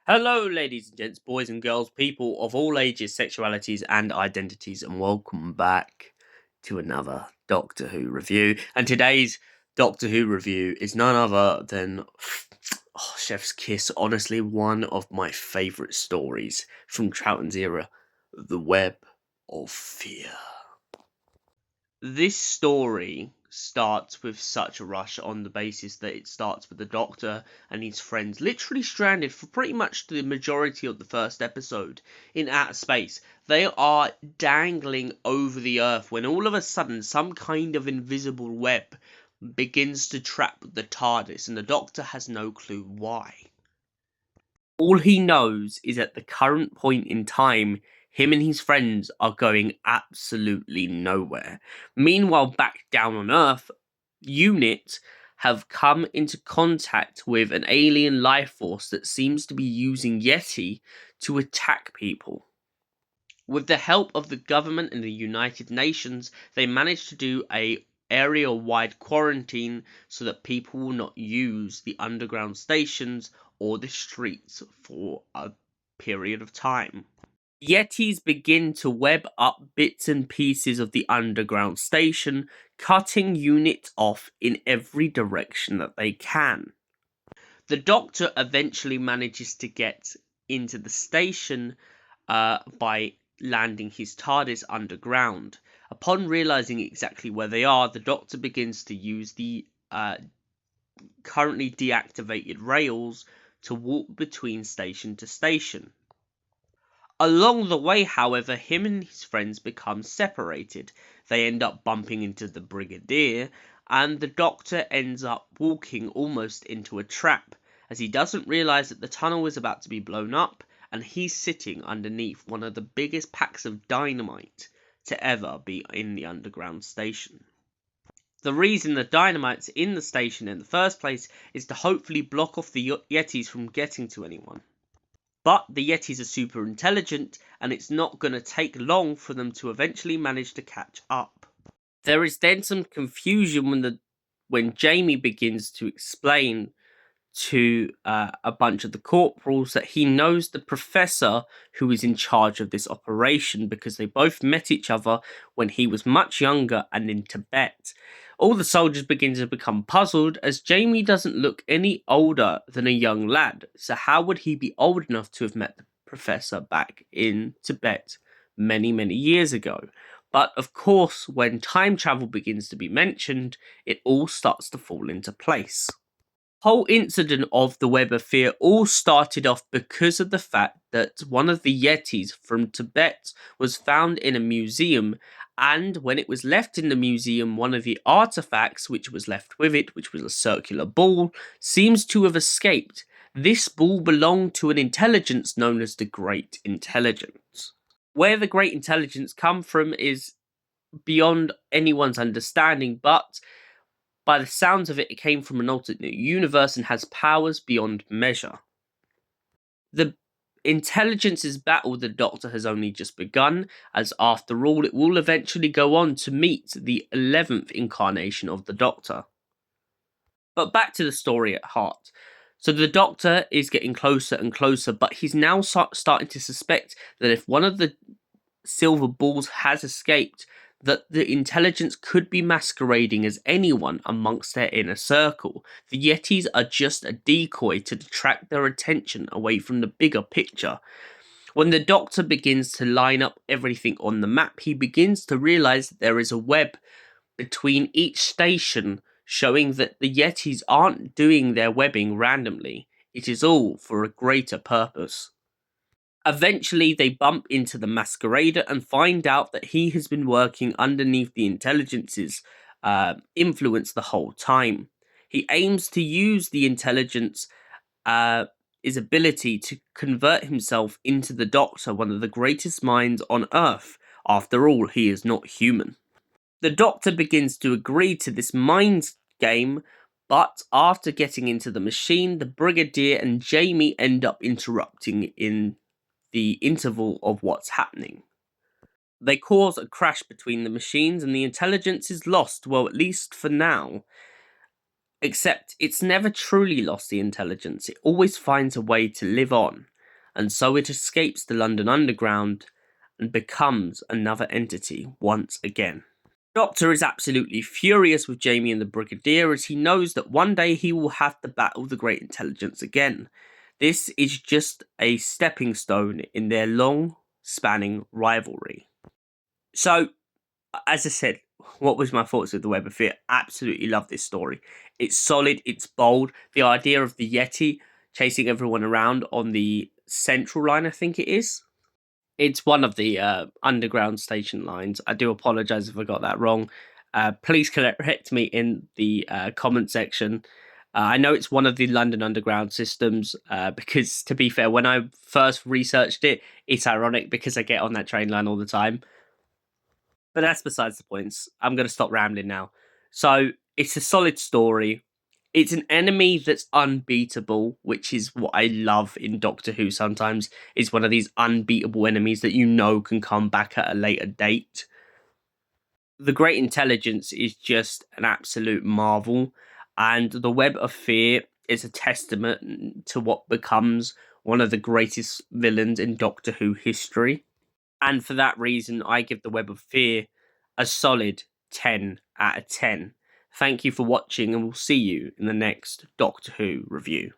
Hello, ladies and gents, boys and girls, people of all ages, sexualities, and identities, and welcome back to another Doctor Who review. And today's Doctor Who review is none other than Chef's Kiss, honestly, one of my favourite stories from Troughton's era, The Web of Fear. This story starts with such a rush on the basis that it starts with the Doctor and his friends literally stranded for pretty much the majority of the first episode in outer space. They are dangling over the Earth when all of a sudden some kind of invisible web begins to trap the Tardis, and the Doctor has no clue why. All he knows is at the current point in time, him and his friends are going absolutely nowhere. Meanwhile, back down on Earth, UNIT have come into contact with an alien life force that seems to be using Yeti to attack people. With the help of the government and the United Nations, they managed to do a area-wide quarantine so that people will not use the underground stations or the streets for a period of time. Yetis begin to web up bits and pieces of the underground station, cutting units off in every direction that they can. The Doctor eventually manages to get into the station by landing his TARDIS underground. Upon realizing exactly where they are, the Doctor begins to use the currently deactivated rails to walk between station to station. Along the way, however, him and his friends become separated. They end up bumping into the Brigadier, and the Doctor ends up walking almost into a trap, as he doesn't realise that the tunnel is about to be blown up, and he's sitting underneath one of the biggest packs of dynamite to ever be in the underground station. The reason the dynamite's in the station in the first place is to hopefully block off the Yetis from getting to anyone. But the Yetis are super intelligent, and it's not going to take long for them to eventually manage to catch up. There is then some confusion when Jamie begins to explain to a bunch of the corporals that he knows the professor who is in charge of this operation because they both met each other when he was much younger and in Tibet. All the soldiers begin to become puzzled as Jamie doesn't look any older than a young lad, so how would he be old enough to have met the professor back in Tibet many, many years ago? But of course, when time travel begins to be mentioned, it all starts to fall into place. Whole incident of the Web of Fear all started off because of the fact that one of the Yetis from Tibet was found in a museum, and when it was left in the museum, one of the artifacts which was left with it, which was a circular ball, seems to have escaped. This ball belonged to an intelligence known as the Great Intelligence. Where the Great Intelligence come from is beyond anyone's understanding, but by the sounds of it, it came from an alternate universe and has powers beyond measure. The intelligence's battle with the Doctor has only just begun, as after all, it will eventually go on to meet the 11th incarnation of the Doctor. But back to the story at heart. So the Doctor is getting closer and closer, but he's now starting to suspect that if one of the silver balls has escaped, that the intelligence could be masquerading as anyone amongst their inner circle. The Yetis are just a decoy to detract their attention away from the bigger picture. When the Doctor begins to line up everything on the map, he begins to realise that there is a web between each station, showing that the Yetis aren't doing their webbing randomly. It is all for a greater purpose. Eventually, they bump into the Masquerader and find out that he has been working underneath the intelligence's influence the whole time. He aims to use the intelligence, his ability to convert himself into the Doctor, one of the greatest minds on Earth. After all, he is not human. The Doctor begins to agree to this mind game, but after getting into the machine, the Brigadier and Jamie end up interrupting in the interval of what's happening. They cause a crash between the machines and the intelligence is lost, well, at least for now. Except it's never truly lost the intelligence, it always finds a way to live on. and so it escapes the London Underground and becomes another entity once again. Doctor is absolutely furious with Jamie and the Brigadier as he knows that one day he will have to battle the Great Intelligence again. This is just a stepping stone in their long-spanning rivalry. So, as I said, what was my thoughts of the Web of Fear? Absolutely love this story. It's solid, it's bold. The idea of the Yeti chasing everyone around on the Central line, I think it is. It's one of the underground station lines. I do apologise if I got that wrong. Please correct me in the comment section. I know it's one of the London Underground systems because, to be fair, when I first researched it, it's ironic because I get on that train line all the time. But that's besides the points. I'm going to stop rambling now. So, it's a solid story. It's an enemy that's unbeatable, which is what I love in Doctor Who sometimes. It's one of these unbeatable enemies that you know can come back at a later date. The Great Intelligence is just an absolute marvel, and the Web of Fear is a testament to what becomes one of the greatest villains in Doctor Who history. And for that reason, I give the Web of Fear a solid 10 out of 10. Thank you for watching, and we'll see you in the next Doctor Who review.